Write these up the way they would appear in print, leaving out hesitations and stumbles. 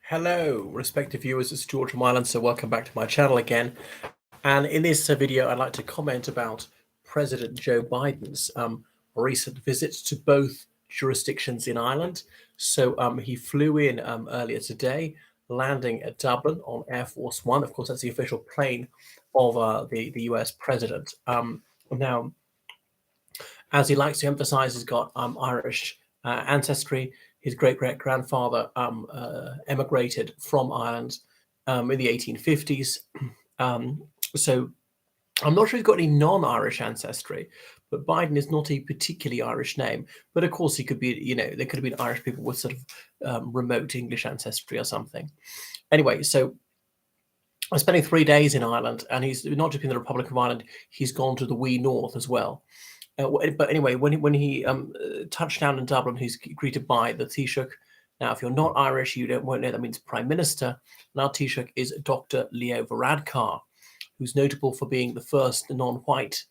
Hello, respected viewers, it's George from Ireland, so welcome back to my channel again. And in this video, I'd like to comment about President Joe Biden's recent visits to both jurisdictions in Ireland. So he flew in earlier today, landing at Dublin on Air Force One. Of course, that's the official plane of the US president. Now, as he likes to emphasize, he's got Irish ancestry. His great-great-grandfather emigrated from Ireland in the 1850s. So I'm not sure he's got any non-Irish ancestry, but Biden is not a particularly Irish name. But of course, he could be, there could have been Irish people with sort of remote English ancestry or something. Anyway, so I'm spending 3 days in Ireland, and he's not just in the Republic of Ireland, he's gone to the wee north as well. But anyway, when he touched down in Dublin, he's greeted by the Taoiseach. Now, if you're not Irish, won't know that means Prime Minister. And our Taoiseach is Dr. Leo Varadkar, who's notable for being the first non-white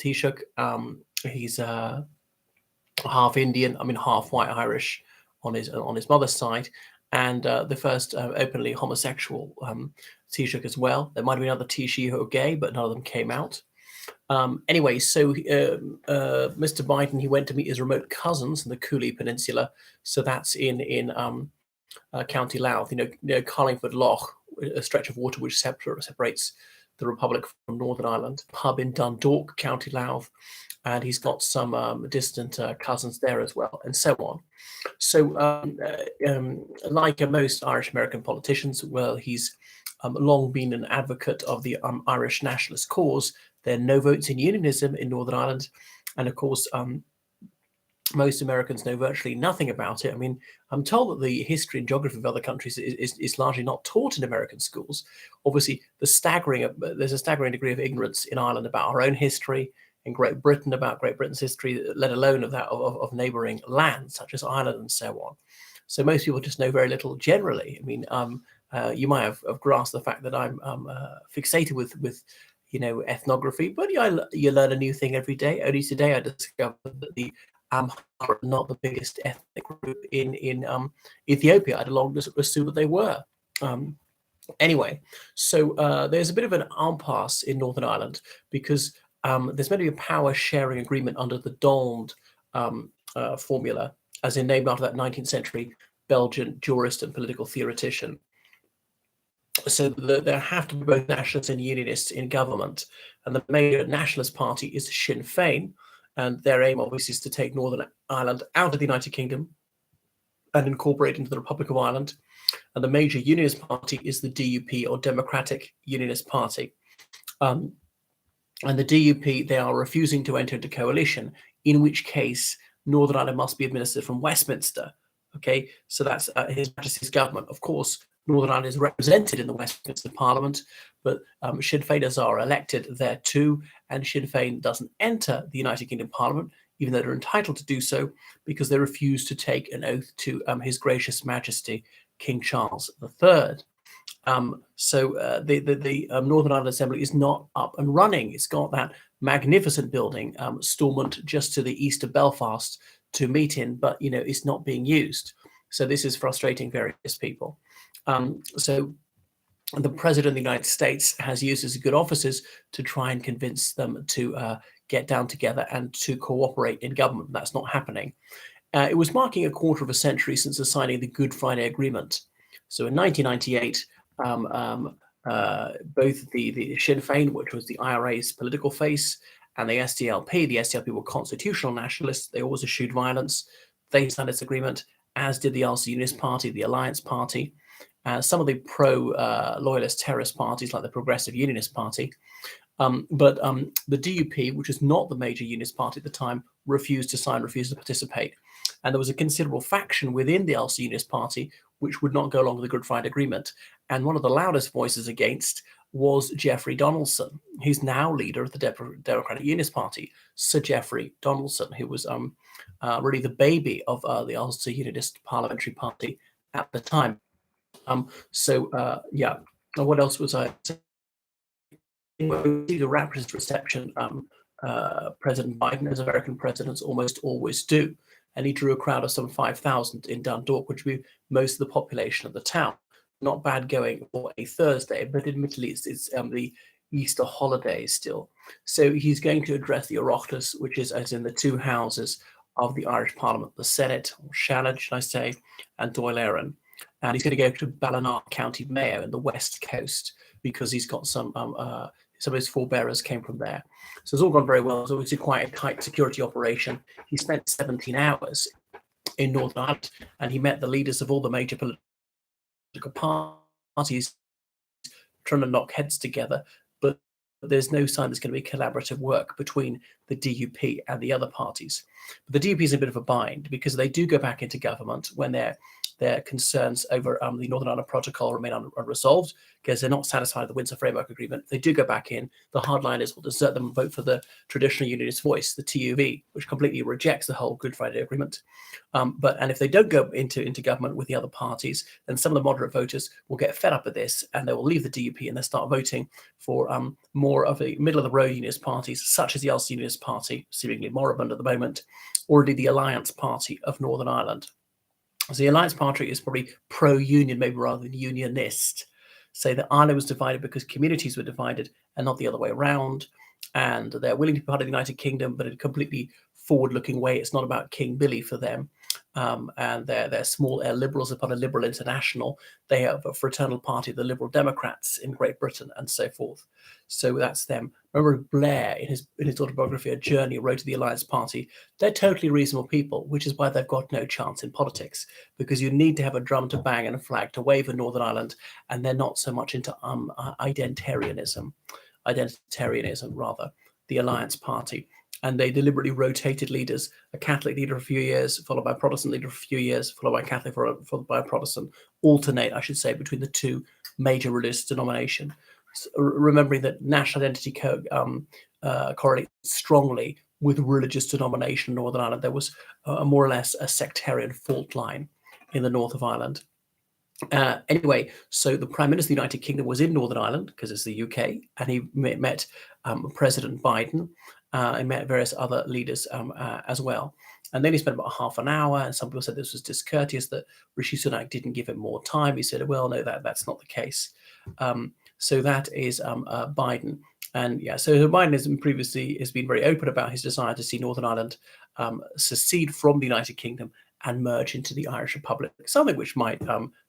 Taoiseach. He's half Indian, half white Irish on his mother's side, and the first openly homosexual Taoiseach as well. There might have been other Taoiseach who are gay, but none of them came out. Anyway, so Mr. Biden, he went to meet his remote cousins in the Cooley Peninsula. So that's in County Louth, Carlingford Loch, a stretch of water which separates the Republic from Northern Ireland. Pub in Dundalk, County Louth, and he's got some distant cousins there as well, and so on. So, like most Irish American politicians, well, he's long been an advocate of the Irish nationalist cause. There are no votes in unionism in Northern Ireland, and of course, most Americans know virtually nothing about it. I'm told that the history and geography of other countries is largely not taught in American schools. Obviously, there's a staggering degree of ignorance in Ireland about our own history, in Great Britain about Great Britain's history, let alone of that of neighbouring lands such as Ireland and so on. So most people just know very little generally. You might have grasped the fact that I'm fixated with ethnography, but you learn a new thing every day. Only today I discovered that the Amhara are not the biggest ethnic group in Ethiopia. I'd long assumed that they were. Anyway, so there's a bit of an impasse in Northern Ireland because there's meant to be a power sharing agreement under the Donald formula, as in named after that 19th century Belgian jurist and political theoretician. So there have to be both nationalists and unionists in government, and the major nationalist party is Sinn Féin, and their aim obviously is to take Northern Ireland out of the United Kingdom and incorporate into the Republic of Ireland. And the major unionist party is the DUP, or Democratic Unionist Party. And the DUP, they are refusing to enter into coalition, in which case Northern Ireland must be administered from Westminster. Okay, so that's His Majesty's government. Of course, Northern Ireland is represented in the Westminster Parliament, but Sinn Féiners are elected there too, and Sinn Féin doesn't enter the United Kingdom Parliament, even though they're entitled to do so, because they refuse to take an oath to His Gracious Majesty, King Charles III. So the Northern Ireland Assembly is not up and running. It's got that magnificent building, Stormont, just to the east of Belfast to meet in, but it's not being used. So this is frustrating various people. So the President of the United States has used his good offices to try and convince them to get down together and to cooperate in government. That's not happening. It was marking a quarter of a century since the signing of the Good Friday Agreement. So in 1998, both the Sinn Féin, which was the IRA's political face, and the SDLP were constitutional nationalists. They always eschewed violence. They signed this agreement, as did the Ulster Unionist Party, the Alliance Party, some of the pro-loyalist terrorist parties like the Progressive Unionist Party. But the DUP, which is not the major unionist party at the time, refused to sign, refused to participate. And there was a considerable faction within the Ulster Unionist Party which would not go along with the Good Friday Agreement. And one of the loudest voices against was Jeffrey Donaldson, who's now leader of the Democratic Unionist Party, Sir Jeffrey Donaldson, who was really the baby of the Ulster Unionist Parliamentary Party at the time. Yeah, what else was I saying? The rapturous reception President Biden, as American presidents almost always do. And he drew a crowd of some 5,000 in Dundalk, which would be most of the population of the town. not bad going for a Thursday, but admittedly it's the Easter holiday still. So he's going to address the Oireachtas, which is as in the two houses of the Irish Parliament, the Senate, or Shannon, should I say, and Dáil Éireann. And he's going to go to Ballina, County Mayo in the West Coast, because he's got some of his forebearers came from there. So it's all gone very well. It's obviously quite a tight security operation. He spent 17 hours in Northern Ireland, and he met the leaders of all the major political parties, trying to knock heads together. But there's no sign there's going to be collaborative work between the DUP and the other parties. But the DUP is in a bit of a bind because they do go back into government when their concerns over the Northern Ireland Protocol remain unresolved, because they're not satisfied with the Windsor Framework Agreement. They do go back in. The hardliners will desert them and vote for the traditional unionist voice, the TUV, which completely rejects the whole Good Friday Agreement. And if they don't go into government with the other parties, then some of the moderate voters will get fed up with this, and they will leave the DUP and they'll start voting for more of the middle-of-the-road unionist parties, such as the Ulster Unionist Party, seemingly moribund at the moment, or indeed the Alliance Party of Northern Ireland. So the Alliance Party is probably pro-union, maybe rather than unionist. Say that Ireland was divided because communities were divided and not the other way around. And they're willing to be part of the United Kingdom, but in a completely forward-looking way. It's not about King Billy for them. And they're small liberals are part of Liberal International. They have a fraternal party, the Liberal Democrats in Great Britain, and so forth. So that's them. Remember Blair, in his autobiography, A Journey, wrote to the Alliance Party, they're totally reasonable people, which is why they've got no chance in politics, because you need to have a drum to bang and a flag to wave in Northern Ireland, and they're not so much into identitarianism, the Alliance Party. And they deliberately rotated leaders, a Catholic leader for a few years, followed by a Protestant leader for a few years, followed by a Catholic, followed by a Protestant, alternate, I should say, between the two major religious denominations. So, remembering that national identity correlates strongly with religious denomination in Northern Ireland. There was more or less a sectarian fault line in the north of Ireland. Anyway, so the Prime Minister of the United Kingdom was in Northern Ireland, because it's the UK, and he met President Biden. He met various other leaders as well. And then he spent about half an hour, and some people said this was discourteous, that Rishi Sunak didn't give him more time. He said, well, no, that's not the case. So that is Biden. And yeah, so Biden has been very open about his desire to see Northern Ireland secede from the United Kingdom and merge into the Irish Republic, something which might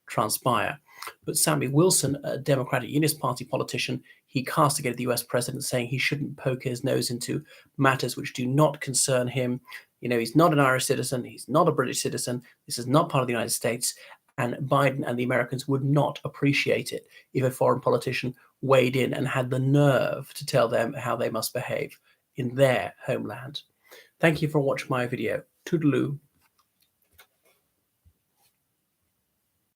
transpire. But Sammy Wilson, a Democratic Unionist Party politician, he castigated the US president, saying he shouldn't poke his nose into matters which do not concern him. You know, he's not an Irish citizen. He's not a British citizen. This is not part of the United States. And Biden and the Americans would not appreciate it if a foreign politician weighed in and had the nerve to tell them how they must behave in their homeland. Thank you for watching my video. Toodaloo.